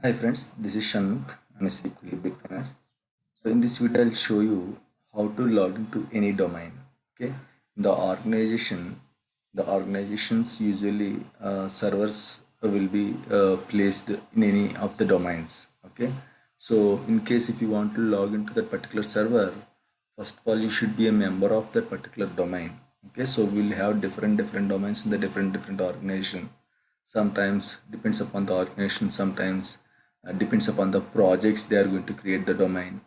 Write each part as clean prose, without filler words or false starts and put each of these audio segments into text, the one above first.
Hi friends, this is Shanmukh. I'm a SQL beginner. So in this video, I'll show you how to log into any domain. Okay, the organizations usually servers will be placed in any of the domains. Okay, so in case if you want to log into that particular server, first of all you should be a member of that particular domain. Okay, so we'll have different domains in the different organization. Sometimes depends upon the organization, sometimes depends upon the projects they are going to create the domain,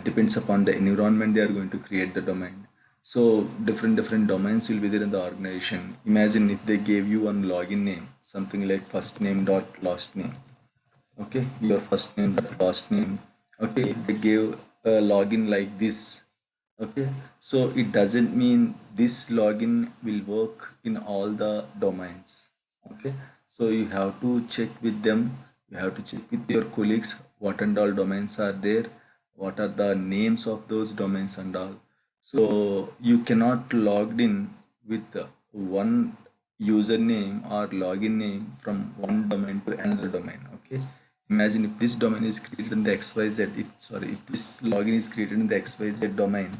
depends upon the environment they are going to create the domain. So different domains will be there in the organization. Imagine if they gave you one login name, something like first name dot last name. Okay, your first name dot last name. Okay, they gave a login like this. Okay, so it doesn't mean this login will work in all the domains. Okay, so you have to check with them, you have to check with your colleagues what and all domains are there, what are the names of those domains and all. So you cannot logged in with one username or login name from one domain to another domain. Okay, imagine if this domain is created in the XYZ, if this login is created in the XYZ domain,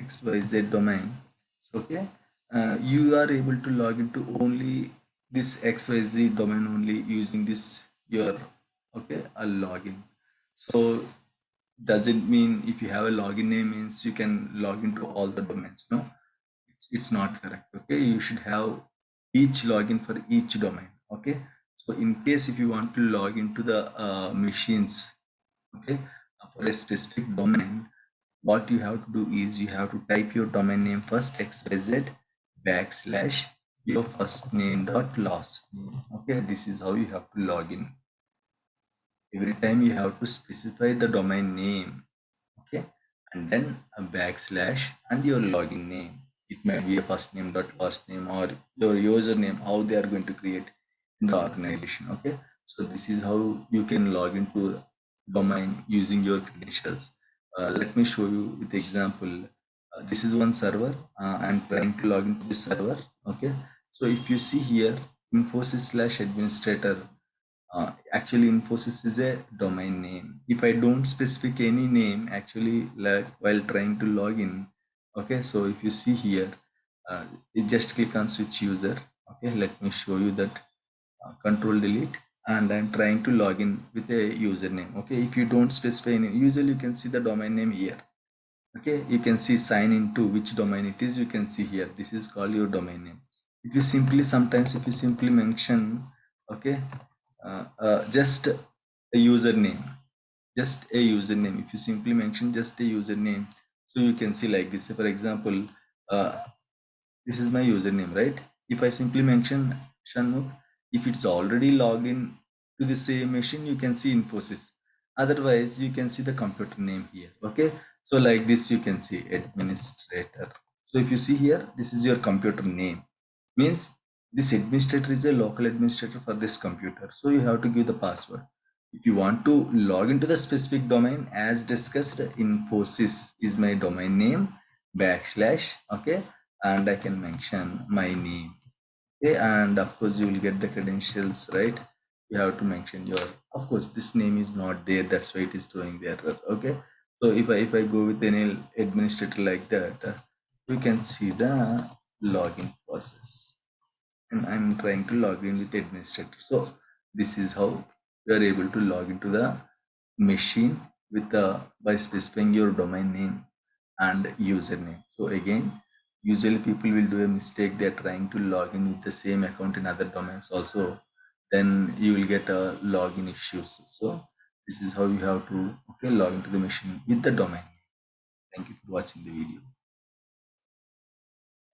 XYZ domain. Okay, you are able to log into only this XYZ domain only using this your a login. So doesn't mean if you have a login name means you can log into all the domains. No, it's not correct. Okay, you should have each login for each domain. Okay, so in case if you want to log into the machines, okay, for a specific domain, what you have to do is you have to type your domain name first, xyz backslash your first name dot last name. Okay, this is how you have to log in. Every time you have to specify the domain name. Okay, and then a backslash and your login name. It might be a first name dot last name or your username, how they are going to create in the organization. Okay, so this is how you can log into domain using your credentials. Let me show you with example. This is one server. I'm trying to log into this server. Okay, so if you see here, Infosys slash administrator, actually Infosys is a domain name. If I don't specify any name, actually, like while trying to log in, okay, so if you see here, you just click on switch user. Okay, let me show you that. Control delete, and I'm trying to log in with a username. Okay, if you don't specify any, usually you can see the domain name here. Okay, you can see sign into which domain it is. You can see here, this is called your domain name. If you simply, sometimes if you simply mention, okay, just a username, if you simply mention just a username, so you can see like this. For example, uh, this is my username, right? If I simply mention Shanmukh, if it's already logged in to the same machine, you can see Infosys. Otherwise, you can see the computer name here. Okay, so like this, you can see administrator. So if you see here, this is your computer name. Means this administrator is a local administrator for this computer. So you have to give the password. If you want to log into the specific domain, as discussed, Infosys is my domain name, backslash, okay, and I can mention my name. Okay, and of course you will get the credentials, right? You have to mention your, of course this name is not there, that's why it is throwing the error. Okay, so if I go with any administrator like that, we can see the login process, and I'm trying to log in with administrator. So this is how you are able to log into the machine with the by specifying your domain name and username. So again, usually people will do a mistake. They're trying to log in with the same account in other domains also. Then you will get a login issues. So this is how you have to, okay, log into the machine with the domain. Thank you for watching the video.